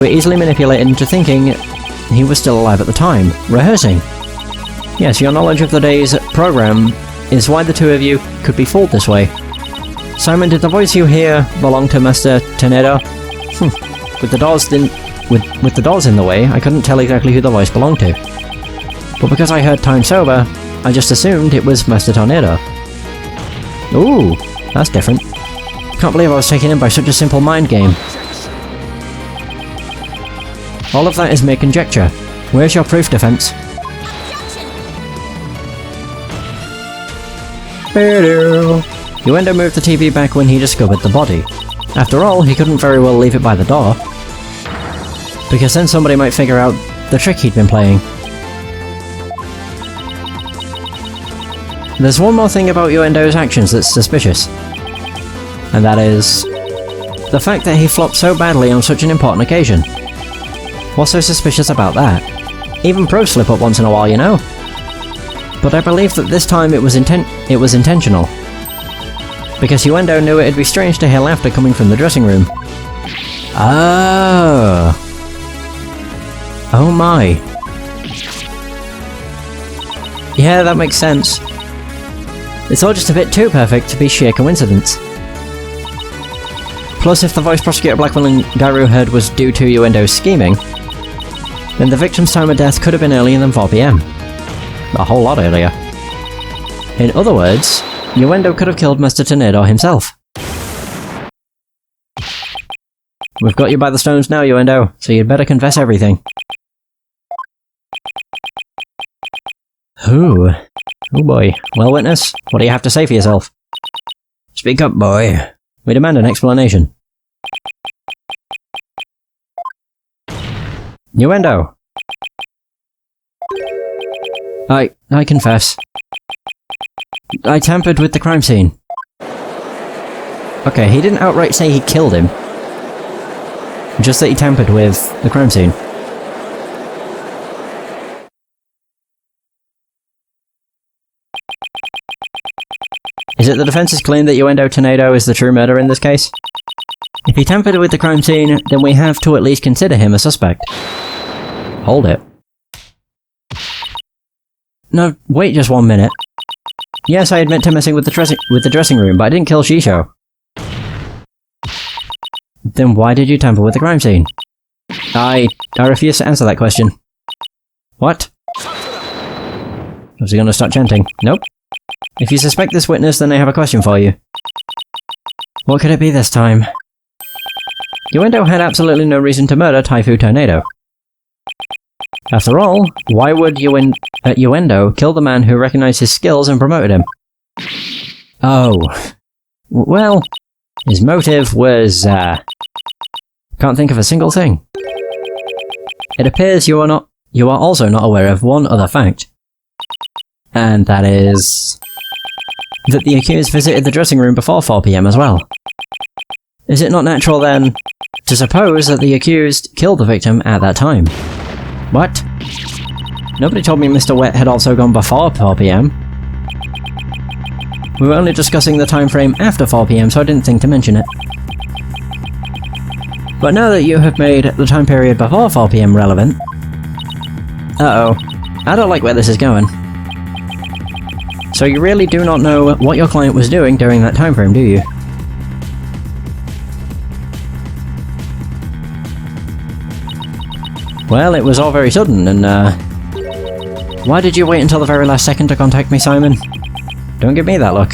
were easily manipulated into thinking he was still alive at the time, rehearsing. Yes, your knowledge of the day's program is why the two of you could be fooled this way. Simon, did the voice you hear belong to Master Tornado? With the doors in the way, I couldn't tell exactly who the voice belonged to. But because I heard time sober, I just assumed it was Master Tornado. Ooh, that's different. Can't believe I was taken in by such a simple mind game. All of that is mere conjecture. Where's your proof, Defense? Uendo moved the TV back when he discovered the body. After all, he couldn't very well leave it by the door, because then somebody might figure out the trick he'd been playing. There's one more thing about Uendo's actions that's suspicious, and that is the fact that he flopped so badly on such an important occasion. What's so suspicious about that? Even pros slip up once in a while, you know? But I believe that this time it was intentional, because Uendo knew it'd be strange to hear laughter coming from the dressing room. Oh. Oh my. Yeah, that makes sense. It's all just a bit too perfect to be sheer coincidence. Plus, if the voice Prosecutor Blackwell and Gairu heard was due to Uendo's scheming, then the victim's time of death could have been earlier than 4 PM. A whole lot earlier. In other words, Uendo could have killed Master Tornado himself. We've got you by the stones now, Uendo, so you'd better confess everything. Ooh. Oh boy. Well, witness, what do you have to say for yourself? Speak up, boy. We demand an explanation. Uendo! I confess. I tampered with the crime scene. Okay, he didn't outright say he killed him. Just that he tampered with the crime scene. Is it the defense's claim that Uendo Tornado is the true murderer in this case? If he tampered with the crime scene, then we have to at least consider him a suspect. Hold it. No, wait just 1 minute. Yes, I admit to messing with the dressing room, but I didn't kill Shisho. Then why did you tamper with the crime scene? I refuse to answer that question. What? Was he gonna start chanting? Nope. If you suspect this witness, then I have a question for you. What could it be this time? Uendo had absolutely no reason to murder Taifu Tornado. After all, why would Uendo kill the man who recognized his skills and promoted him? Oh. Well, his motive was, can't think of a single thing. It appears you are also not aware of one other fact. And that is that the accused visited the dressing room before 4 PM as well. Is it not natural, then, to suppose that the accused killed the victim at that time? What? Nobody told me Mr. Wet had also gone before 4 PM. We were only discussing the time frame after 4 PM, so I didn't think to mention it. But now that you have made the time period before 4 PM relevant... Uh-oh. I don't like where this is going. So you really do not know what your client was doing during that time frame, do you? Well, it was all very sudden, and why did you wait until the very last second to contact me, Simon? Don't give me that look.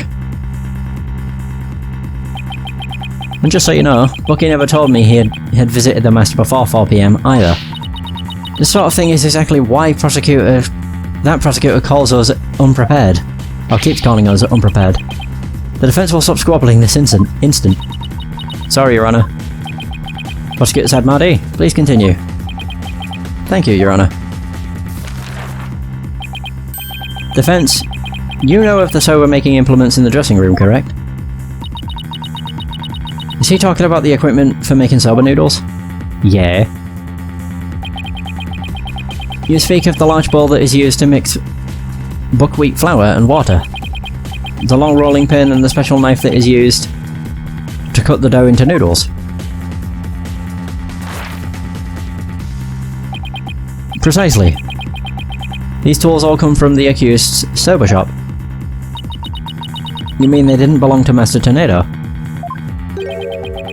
And just so you know, Bucky never told me he had visited the Master before 4 PM either. This sort of thing is exactly why that prosecutor calls us unprepared. Or keeps calling us unprepared. The defense will stop squabbling this instant. Sorry, Your Honor. Prosecutor Sadmadi, please continue. Thank you, Your Honor. Defense, you know of the sober-making implements in the dressing room, correct? Is he talking about the equipment for making soba noodles? Yeah. You speak of the large bowl that is used to mix buckwheat flour and water. The long rolling pin and the special knife that is used to cut the dough into noodles. Precisely. These tools all come from the accused's sober shop. You mean they didn't belong to Master Tornado?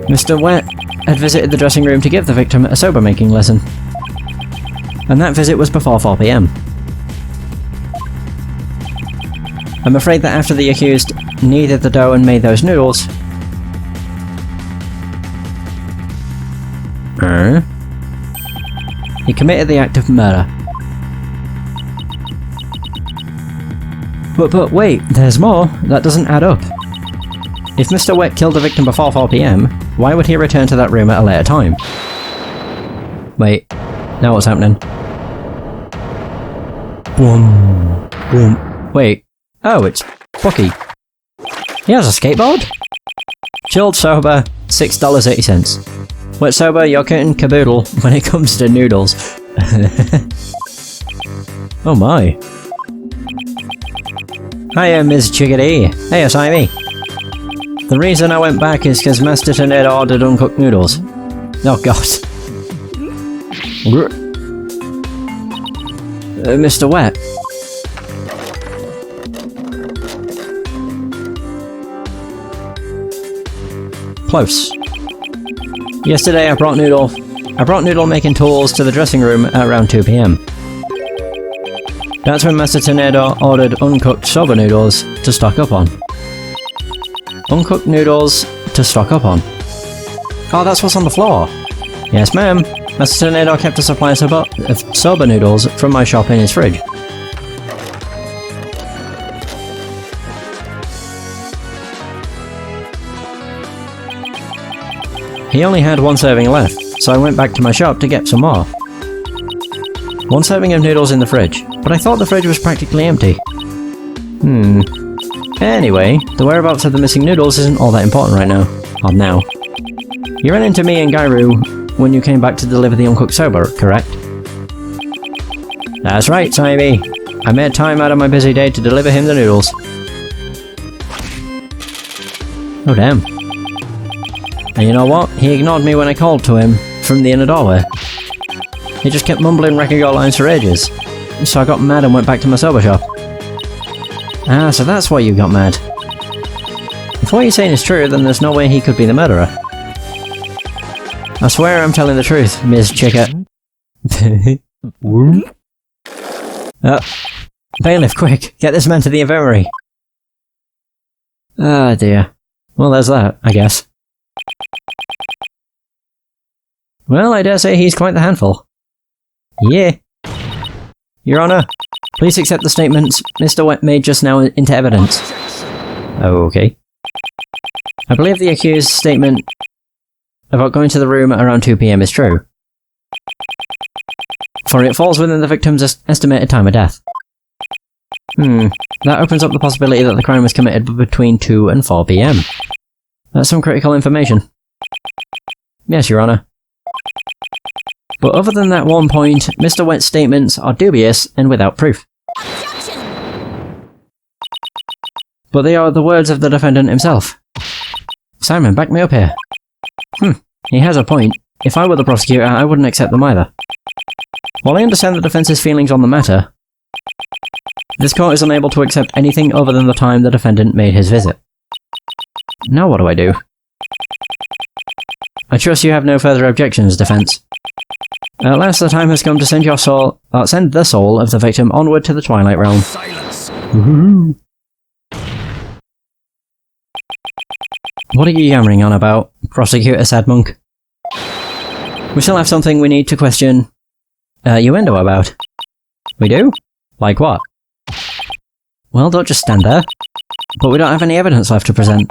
Mr. Wet had visited the dressing room to give the victim a sober-making lesson. And that visit was before 4 PM. I'm afraid that after the accused kneaded the dough and made those noodles... he committed the act of murder. But wait, there's more. That doesn't add up. If Mr. Wet killed the victim before 4 PM, why would he return to that room at a later time? Wait, now what's happening? Boom. Boom. Wait. Oh, it's Bucky. He has a skateboard? Chilled sober, $6.80. Wet sober, you're kit caboodle when it comes to noodles. Oh my. Hiya, Ms. Chickadee. Hey, Simey. The reason I went back is because Master Tornado ordered uncooked noodles. Oh god. Mr. Wet. Close. Yesterday I brought noodle making tools to the dressing room at around 2 PM. That's when Master Tornado ordered uncooked soba noodles to stock up on. Uncooked noodles to stock up on. Oh, that's what's on the floor. Yes, ma'am. Master Tornado kept a supply of soba noodles from my shop in his fridge. He only had one serving left, so I went back to my shop to get some more. One serving of noodles in the fridge, but I thought the fridge was practically empty. Anyway, the whereabouts of the missing noodles isn't all that important right now. Or now. You ran into me and Gairu when you came back to deliver the uncooked soba, correct? That's right, Simey. I made time out of my busy day to deliver him the noodles. Oh damn. And you know what? He ignored me when I called to him from the inner doorway. He just kept mumbling Rakugo lines for ages. So I got mad and went back to my soba shop. Ah, so that's why you got mad. If what you're saying is true, then there's no way he could be the murderer. I swear I'm telling the truth, Ms. Chicket. Bailiff, quick! Get this man to the infirmary! Ah dear. Well, there's that, I guess. Well, I dare say he's quite the handful. Yeah. Your Honour, please accept the statements Mr. Wet made just now into evidence. Okay. I believe the accused's statement about going to the room at around 2 PM is true. For it falls within the victim's estimated time of death. That opens up the possibility that the crime was committed between 2 and 4 PM. That's some critical information. Yes, Your Honour. But other than that one point, Mr. Wet's statements are dubious and without proof. But they are the words of the defendant himself. Simon, back me up here. He has a point. If I were the prosecutor, I wouldn't accept them either. While I understand the defence's feelings on the matter, this court is unable to accept anything other than the time the defendant made his visit. Now what do I do? I trust you have no further objections, defense. At last the time has come to send send the soul of the victim onward to the Twilight Realm. Silence. What are you yammering on about, Prosecutor Sadmonk? We still have something we need to question Uendo about. We do? Like what? Well, don't just stand there. But we don't have any evidence left to present.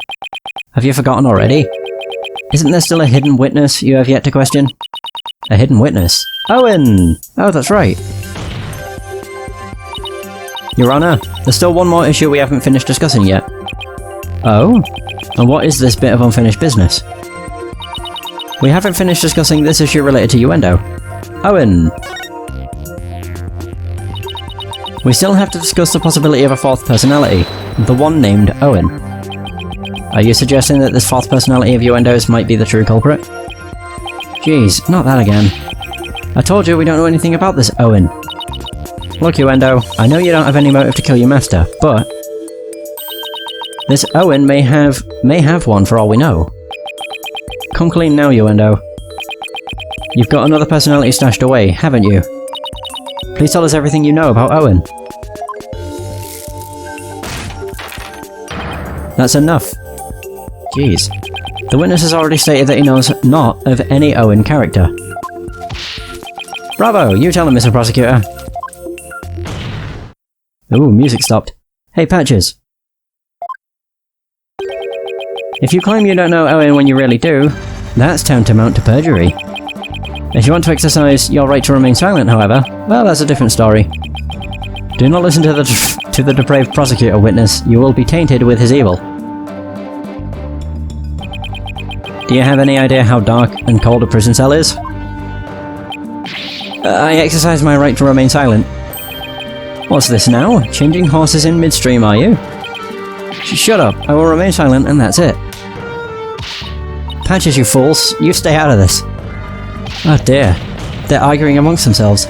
Have you forgotten already? Isn't there still a hidden witness you have yet to question? A hidden witness? Owen! Oh, that's right. Your Honour, there's still one more issue we haven't finished discussing yet. Oh? And what is this bit of unfinished business? We haven't finished discussing this issue related to Uendo. Owen! We still have to discuss the possibility of a fourth personality, the one named Owen. Are you suggesting that this fourth personality of Uendo's might be the true culprit? Jeez, not that again. I told you we don't know anything about this Owen. Look, Uendo, I know you don't have any motive to kill your master, but this Owen may have one for all we know. Come clean now, Uendo. You've got another personality stashed away, haven't you? Please tell us everything you know about Owen. That's enough. Jeez. The witness has already stated that he knows not of any Owen character. Bravo! You tell him, Mr. Prosecutor. Ooh, music stopped. Hey, Patches. If you claim you don't know Owen when you really do, that's tantamount to perjury. If you want to exercise your right to remain silent, however, well, that's a different story. Do not listen to the depraved prosecutor, witness. You will be tainted with his evil. Do you have any idea how dark and cold a prison cell is? I exercise my right to remain silent. What's this now? Changing horses in midstream, are you? Shut up. I will remain silent and that's it. Patches, you fools. You stay out of this. Oh dear. They're arguing amongst themselves.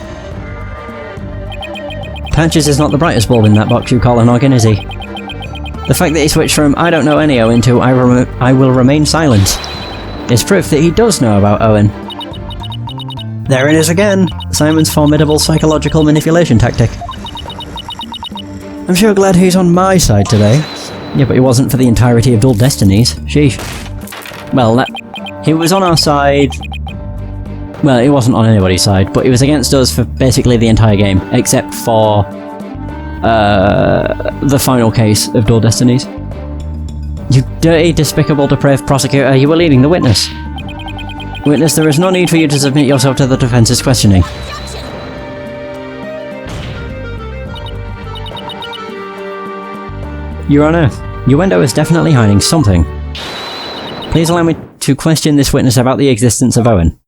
Patches is not the brightest bulb in that box you call an organ, is he? The fact that he switched from I don't know any Owen to I will remain silent is proof that he does know about Owen. There it is again! Simon's formidable psychological manipulation tactic. I'm sure glad he's on my side today. Yeah, but he wasn't for the entirety of Dual Destinies. Sheesh. Well, he was on our side... Well, he wasn't on anybody's side, but he was against us for basically the entire game, except for... the final case of Dual Destinies. You dirty, despicable, depraved prosecutor, you were leading the witness. Witness, there is no need for you to submit yourself to the defence's questioning. Your Honour, Uendo is definitely hiding something. Please allow me to question this witness about the existence of Owen.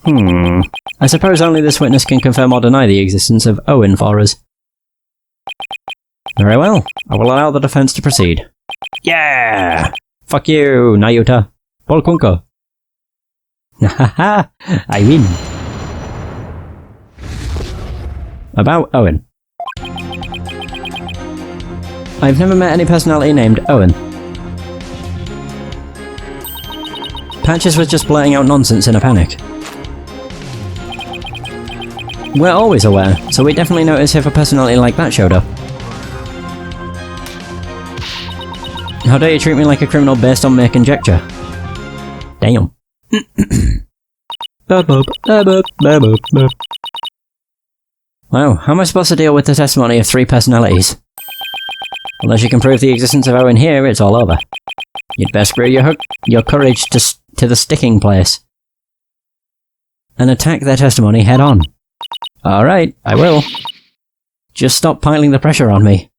I suppose only this witness can confirm or deny the existence of Owen for us. Very well, I will allow the defense to proceed. Yeah! Fuck you, Nayuta. Polkunko. Haha, I win. About Owen. I've never met any personality named Owen. Patches was just blurting out nonsense in a panic. We're always aware, so we definitely notice if a personality like that showed up. How dare you treat me like a criminal based on mere conjecture? Damn. Wow, how am I supposed to deal with the testimony of 3 personalities? Unless you can prove the existence of Owen here, it's all over. You'd best screw your courage to the sticking place. And attack their testimony head on. Alright, I will. Just stop piling the pressure on me.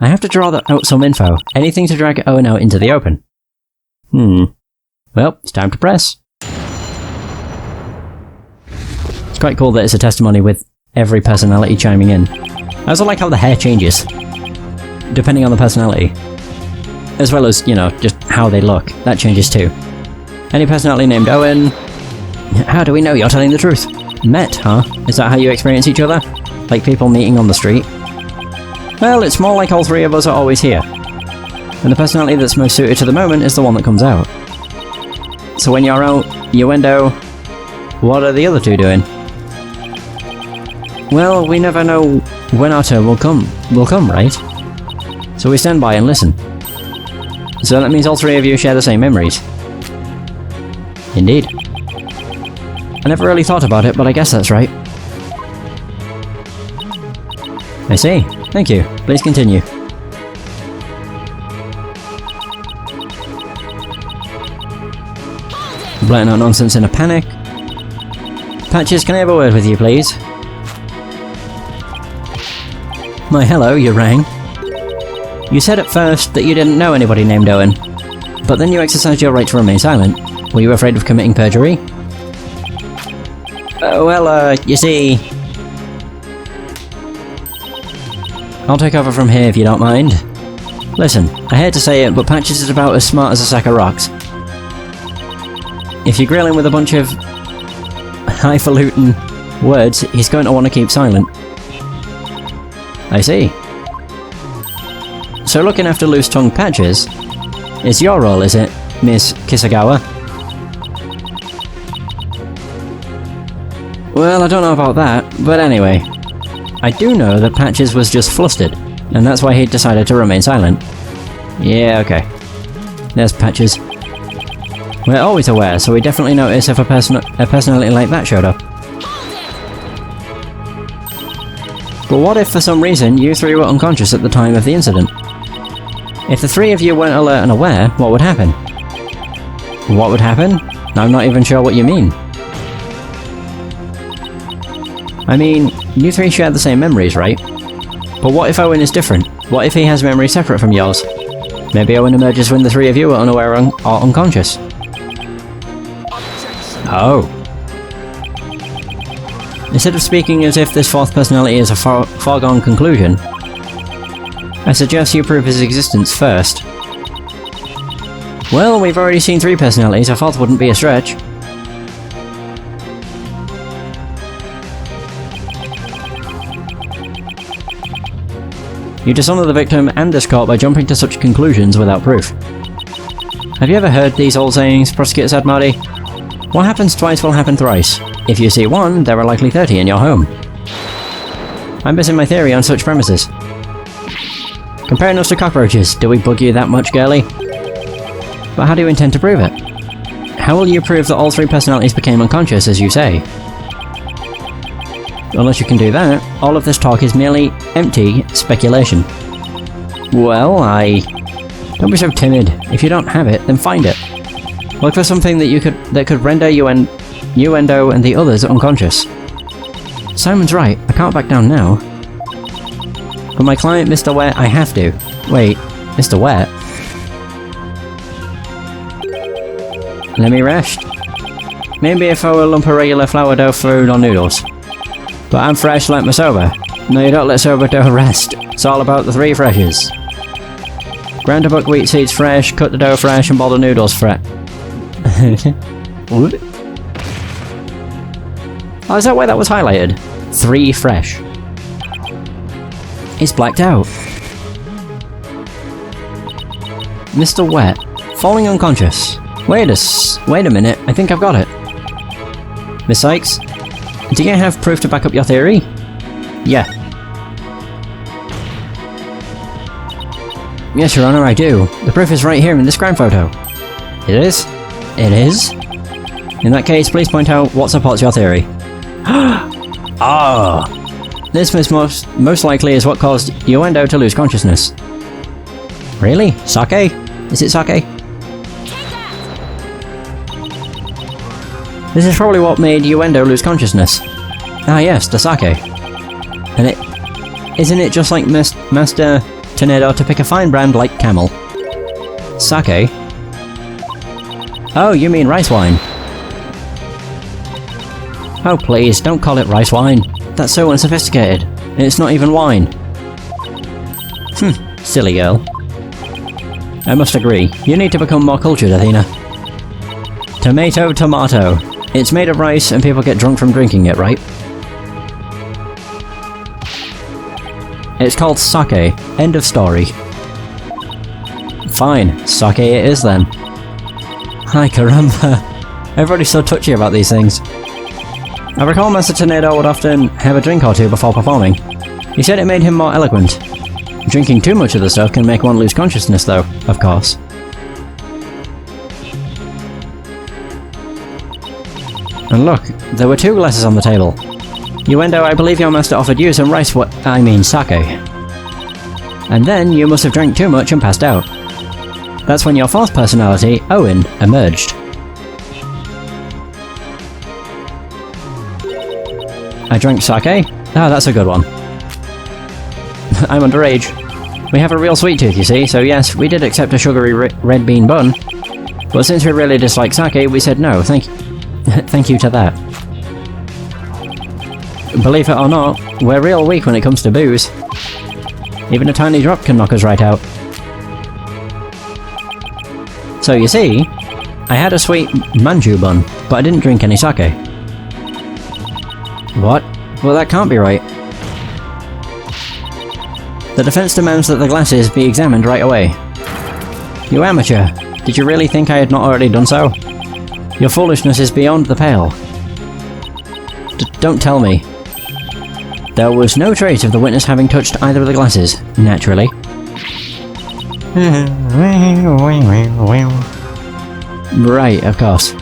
I have to draw out some info. Anything to drag Owen out into the open. Well, it's time to press. It's quite cool that it's a testimony with every personality chiming in. I also like how the hair changes, depending on the personality. As well as, you know, just how they look. That changes too. Any personality named Owen... How do we know you're telling the truth? Met, huh? Is that how you experience each other? Like people meeting on the street? Well, it's more like all 3 of us are always here. And the personality that's most suited to the moment is the one that comes out. So when you're out, Uendo, what are the other 2 doing? Well, we never know when our turn will come, right? So we stand by and listen. So that means all 3 of you share the same memories. Indeed. I never really thought about it, but I guess that's right. I see. Thank you. Please continue. Blurting out nonsense in a panic. Patches, can I have a word with you, please? My hello, you rang. You said at first that you didn't know anybody named Owen, but then you exercised your right to remain silent. Were you afraid of committing perjury? You see... I'll take over from here if you don't mind. Listen, I hate to say it, but Patches is about as smart as a sack of rocks. If you grill him with a bunch of... highfalutin words he's going to want to keep silent. I see. So looking after loose-tongued Patches is your role, is it, Miss Kisagawa? Well, I don't know about that, but anyway. I do know that Patches was just flustered, and that's why he decided to remain silent. Yeah, okay. There's Patches. We're always aware, so we definitely notice if a personality like that showed up. But what if for some reason you three were unconscious at the time of the incident? If the three of you weren't alert and aware, what would happen? What would happen? I'm not even sure what you mean. I mean, you three share the same memories, right? But what if Owen is different? What if he has memories separate from yours? Maybe Owen emerges when the three of you are unaware or unconscious. Oh. Instead of speaking as if this fourth personality is a foregone conclusion, I suggest you prove his existence first. Well, we've already seen 3 personalities, a fourth wouldn't be a stretch. You dishonour the victim and this court by jumping to such conclusions without proof. Have you ever heard these old sayings? Prosecutor said, Marty. What happens twice will happen thrice. If you see 1, there are likely 30 in your home. I'm basing my theory on such premises. Comparing us to cockroaches, do we bug you that much, girlie? But how do you intend to prove it? How will you prove that all 3 personalities became unconscious, as you say? Unless you can do that, all of this talk is merely empty speculation. Well, Don't be so timid. If you don't have it, then find it. Look for something that could render Uendo and the others unconscious. Simon's right, I can't back down now. But my client, Mr. Wet, I have to. Wait, Mr. Wet? Let me rest. Maybe if I were a lump of regular flour dough food or noodles. But I'm fresh like my soba. No, you don't let soba dough rest. It's all about the 3 freshes. Grind the buckwheat seeds fresh, cut the dough fresh, and boil the noodles fresh. What? Oh, is that why that was highlighted? 3 fresh. It's blacked out. Mr. Wet. Falling unconscious. Wait a minute, I think I've got it. Miss Cykes? Do you have proof to back up your theory? Yeah. Yes, Your Honor, I do. The proof is right here in this crime photo. It is? It is? In that case, please point out what supports your theory. Ah! This most likely is what caused Uendo to lose consciousness. Really? Sake? Is it sake? This is probably what made Uendo lose consciousness. Ah yes, the sake. And isn't it just like Master Tornado to pick a fine brand like Camel? Sake? Oh, you mean rice wine. Oh please, don't call it rice wine. That's so unsophisticated. It's not even wine. Silly girl. I must agree. You need to become more cultured, Athena. Tomato, tomato. It's made of rice and people get drunk from drinking it, right? It's called sake. End of story. Fine, sake it is then. Hi, caramba. Everybody's so touchy about these things. I recall Master Tornado would often have a drink or 2 before performing. He said it made him more eloquent. Drinking too much of the stuff can make one lose consciousness though, of course. And look, there were 2 glasses on the table. Uendo, I believe your master offered you some sake. And then you must have drank too much and passed out. That's when your 4th personality, Owen, emerged. I drank sake? Ah, that's a good one. I'm underage. We have a real sweet tooth, you see, so yes, we did accept a sugary red bean bun. But since we really dislike sake, we said no, thank you to that. Believe it or not, we're real weak when it comes to booze. Even a tiny drop can knock us right out. So you see, I had a sweet manju bun, but I didn't drink any sake. What? Well, that can't be right. The defense demands that the glasses be examined right away. You amateur! Did you really think I had not already done so? Your foolishness is beyond the pale. Don't tell me. There was no trace of the witness having touched either of the glasses, naturally. Right, of course.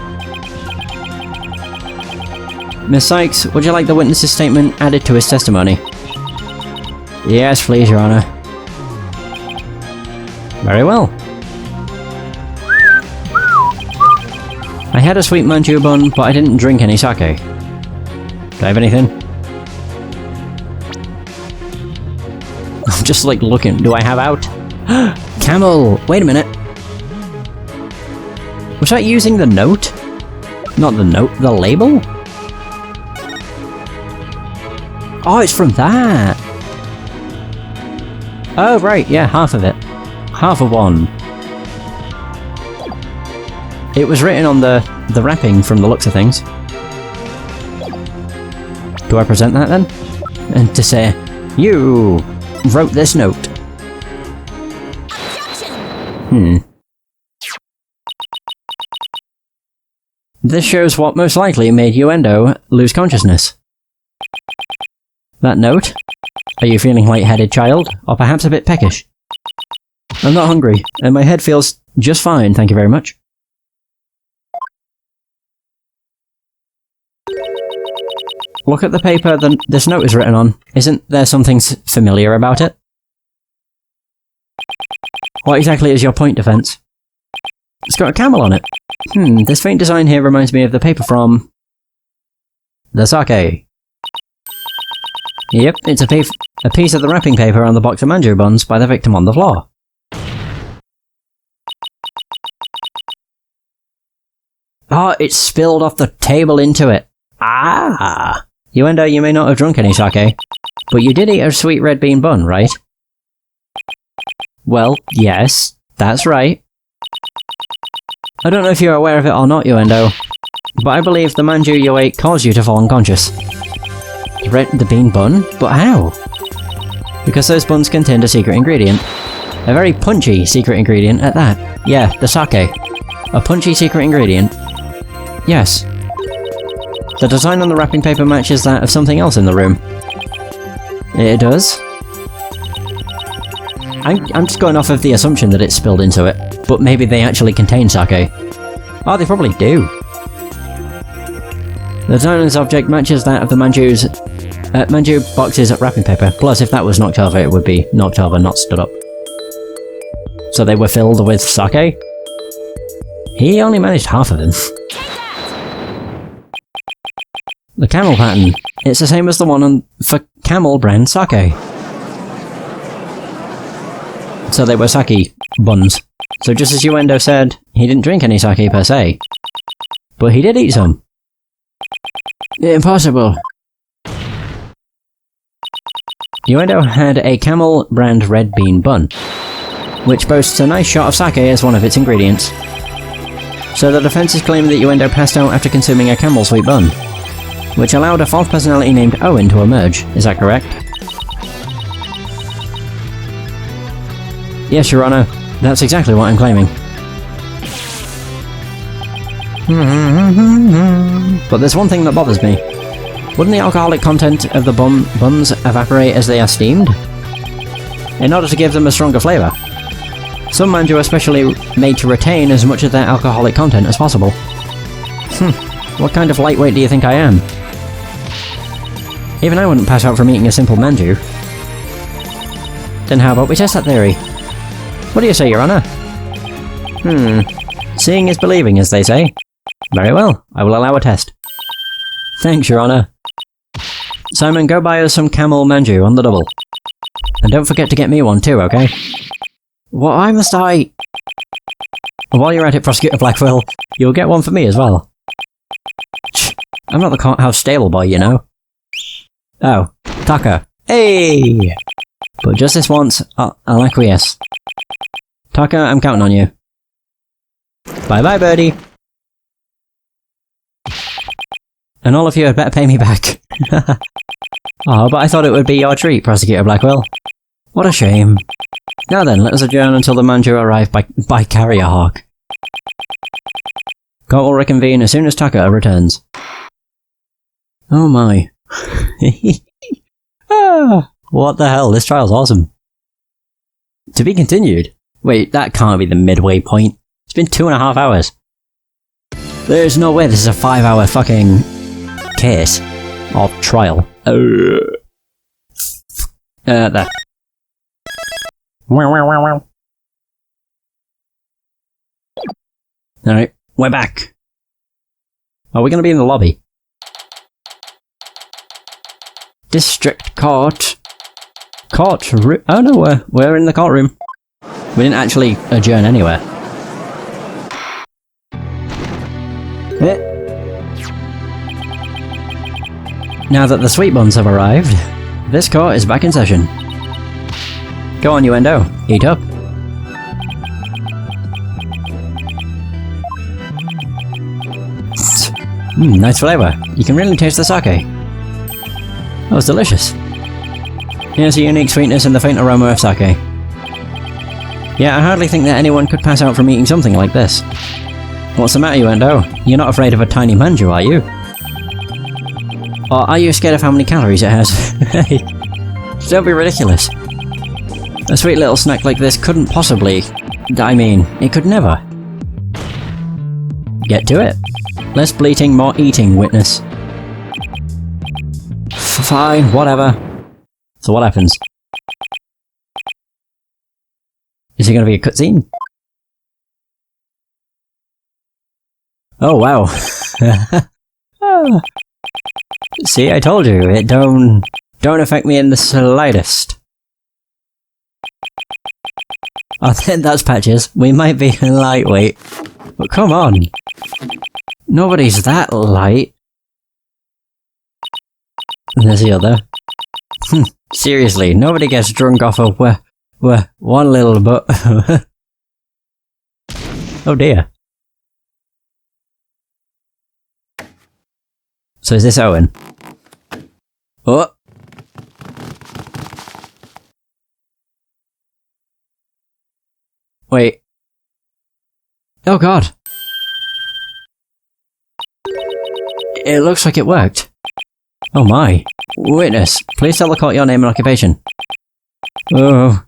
Miss Cykes, would you like the witness's statement added to his testimony? Yes, please, Your Honor. Very well. I had a sweet manju bun, but I didn't drink any sake. Do I have anything? I'm just like looking. Do I have out? Camel! Wait a minute. Was I using the note? Not the note, the label? Oh, it's from that! Oh, right, yeah, half of it. Half of one. It was written on the wrapping from the looks of things. Do I present that then? And to say, you wrote this note. This shows what most likely made Uendo lose consciousness. That note? Are you feeling lightheaded, child? Or perhaps a bit peckish? I'm not hungry, and my head feels just fine, thank you very much. Look at the paper this note is written on. Isn't there something familiar about it? What exactly is your point, defense? It's got a camel on it. This faint design here reminds me of the paper from... the sake. Yep, it's a piece of the wrapping paper on the box of manju buns by the victim on the floor. Oh, it spilled off the table into it. Ah! Uendo, you may not have drunk any sake, but you did eat a sweet red bean bun, right? Well, yes, that's right. I don't know if you're aware of it or not, Uendo, but I believe the manju you ate caused you to fall unconscious. The bean bun? But how? Because those buns contained a secret ingredient. A very punchy secret ingredient at that. Yeah, the sake. A punchy secret ingredient. Yes. The design on the wrapping paper matches that of something else in the room. It does? I'm just going off of the assumption that it's spilled into it, but maybe they actually contain sake. Oh, they probably do. The design on this object matches that of the manju box's wrapping paper, plus if that was knocked over, it would be knocked over, not stood up. So they were filled with sake? He only managed half of them. The camel pattern. It's the same as the one for camel brand sake. So they were sake buns. So just as Uendo said, he didn't drink any sake per se. But he did eat some. Impossible. Uendo had a camel brand red bean bun, which boasts a nice shot of sake as one of its ingredients. So the defense is claiming that Uendo passed out after consuming a camel sweet bun, which allowed a false personality named Owen to emerge. Is that correct? Yes, Your Honor. That's exactly what I'm claiming. But there's one thing that bothers me. Wouldn't the alcoholic content of the buns evaporate as they are steamed? In order to give them a stronger flavour. Some manju are specially made to retain as much of their alcoholic content as possible. What kind of lightweight do you think I am? Even I wouldn't pass out from eating a simple manju. Then how about we test that theory? What do you say, Your Honor? Seeing is believing, as they say. Very well, I will allow a test. Thanks, Your Honor. Simon, go buy us some camel manju on the double. And don't forget to get me one too, okay? Why must I? While you're at it, Prosecutor Blackwell, you'll get one for me as well. I'm not the courthouse stable boy, you know. Oh, Taka. Hey! But just this once, I'll acquiesce. Taka, I'm counting on you. Bye-bye, birdie. And all of you had better pay me back. Oh, but I thought it would be your treat, Prosecutor Blackwell. What a shame. Now then, let us adjourn until the Manju arrive by carrier hawk. Court will reconvene as soon as Taka returns. Oh my. What the hell, this trial's awesome. To be continued? Wait, that can't be the midway point. It's been 2.5 hours. There's no way this is a 5-hour fucking case. Or trial. There. Alright, we're back. Are we gonna be in the lobby? District Court. Courtroom. Oh no, we're in the courtroom. We didn't actually adjourn anywhere. Now that the sweet buns have arrived, this court is back in session. Go on, Uendo. Eat up. Nice flavour. You can really taste the sake. That was delicious. Here's a unique sweetness and the faint aroma of sake. Yeah, I hardly think that anyone could pass out from eating something like this. What's the matter, Uendo? You're not afraid of a tiny manju, are you? Or are you scared of how many calories it has? Don't be ridiculous. A sweet little snack like this couldn't possibly... I mean, it could never. Get to it. Less bleating, more eating, witness. Fine, whatever. So what happens? Is it gonna be a cutscene? Oh wow. See, I told you, it don't affect me in the slightest. I think that's Patches. We might be lightweight. But come on. Nobody's that light. And there's the other. Seriously, nobody gets drunk off of one little butt. Oh dear. So is this Owen? Oh! Wait. Oh god! It looks like it worked. Oh my. Witness, please tell the court your name and occupation. Oh.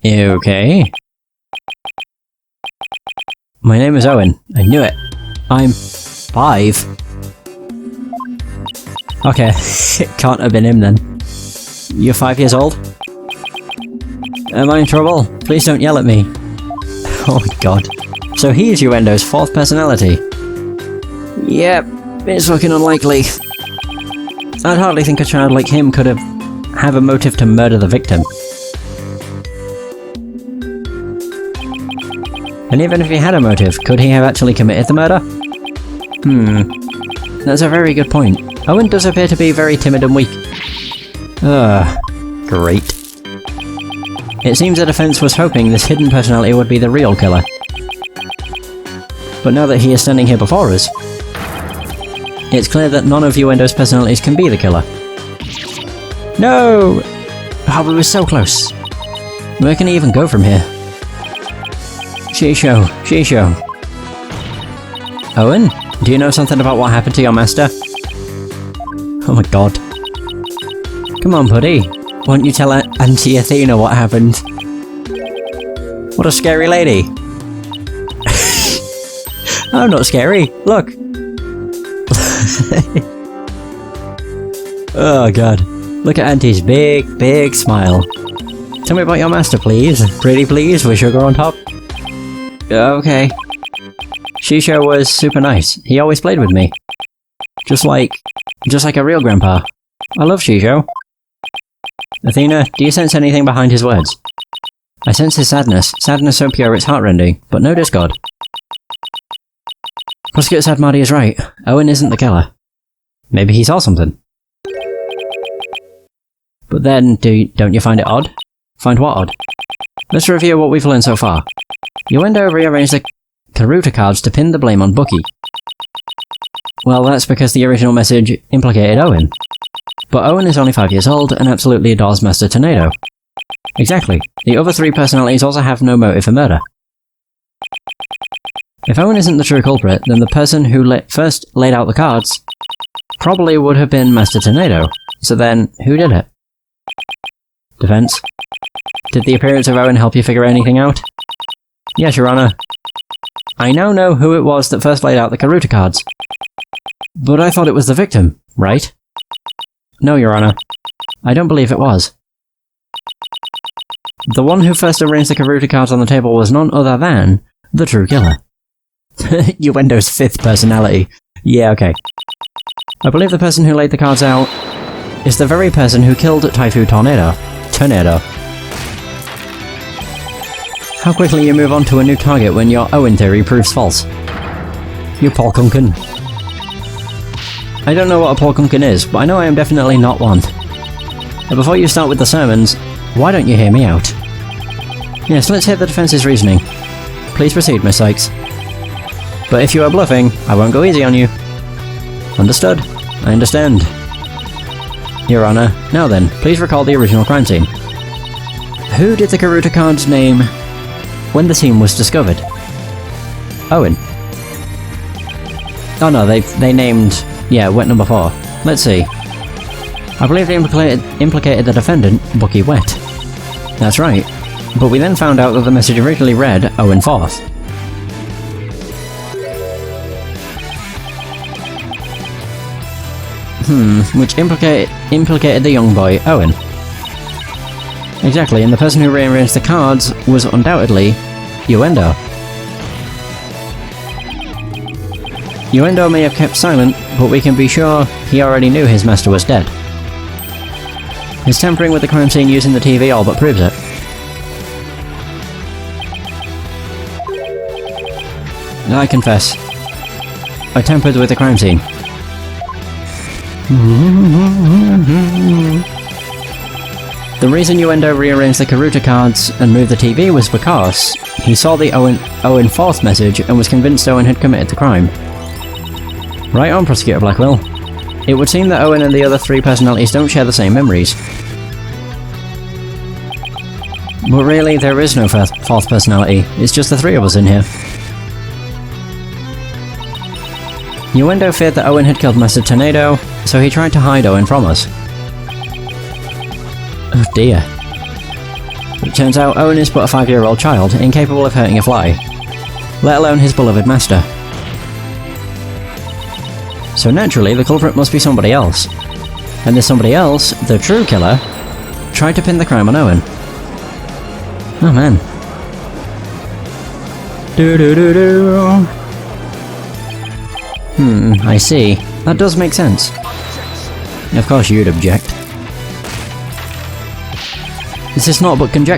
Okay. My name is Owen. I knew it. I'm 5. Okay, it can't have been him then. You're 5 years old? Am I in trouble? Please don't yell at me. Oh my god. So he is Uendo's 4th personality. Yep, it's looking unlikely. I'd hardly think a child like him could have a motive to murder the victim. And even if he had a motive, could he have actually committed the murder? That's a very good point. Owen does appear to be very timid and weak. Great. It seems the defense was hoping this hidden personality would be the real killer. But now that he is standing here before us, it's clear that none of Uendo's personalities can be the killer. No! Oh, we were so close. Where can he even go from here? Shisho. Owen, do you know something about what happened to your master? Oh my god. Come on, buddy. Why don't you tell Auntie Athena what happened? What a scary lady. I'm not scary. Look. Oh god. Look at Auntie's big smile. Tell me about your master, please. Pretty please, with sugar on top. Okay. Shisho was super nice. He always played with me. Just like a real grandpa. I love Shisho. Athena, do you sense anything behind his words? I sense his sadness. Sadness so pure it's heartrending, but no discord. Prosecutor Sadmadi is right. Owen isn't the killer. Maybe he saw something. But then, don't you find it odd? Find what odd? Let's review what we've learned so far. Uendo rearranged the Karuta cards to pin the blame on Bucky. Well, that's because the original message implicated Owen. But Owen is only 5 years old and absolutely adores Master Tornado. Exactly. The other 3 personalities also have no motive for murder. If Owen isn't the true culprit, then the person who first laid out the cards probably would have been Master Tornado. So then, who did it? Defense. Did the appearance of Owen help you figure anything out? Yes, Your Honor. I now know who it was that first laid out the Karuta cards. But I thought it was the victim, right? No, Your Honor. I don't believe it was. The one who first arranged the Karuta cards on the table was none other than the true killer. Uendo's 5th personality. Yeah, okay. I believe the person who laid the cards out is the very person who killed Typhoon Tornado. How quickly you move on to a new target when your Owen theory proves false. You Polkunkin. I don't know what a Polkunkin is, but I know I am definitely not one. But before you start with the sermons, why don't you hear me out? Yes, let's hear the defense's reasoning. Please proceed, Miss Cykes. But if you are bluffing, I won't go easy on you. Understood. I understand. Your Honor, now then, please recall the original crime scene. Who did the Karuta cards name when the scene was discovered? Owen. Oh no, they named... yeah, wet number 4. Let's see. I believe they implicated the defendant, Bucky Wet. That's right. But we then found out that the message originally read Owen 4th. Which implicated the young boy, Owen. Exactly, and the person who rearranged the cards was undoubtedly Uendo. Uendo may have kept silent, but we can be sure he already knew his master was dead. His tampering with the crime scene using the TV all but proves it. I confess. I tampered with the crime scene. The reason Uendo rearranged the Karuta cards and moved the TV was because he saw the Owen 4th message and was convinced Owen had committed the crime. Right on, Prosecutor Blackwell. It would seem that Owen and the other 3 personalities don't share the same memories. But really, there is no 4th personality, it's just the 3 of us in here. Uendo feared that Owen had killed Master Tornado, so he tried to hide Owen from us. Oh dear. It turns out Owen is but a 5-year-old child, incapable of hurting a fly, let alone his beloved master. So naturally, the culprit must be somebody else. And this somebody else, the true killer, tried to pin the crime on Owen. Oh man. I see. That does make sense. Of course you'd object. This is not but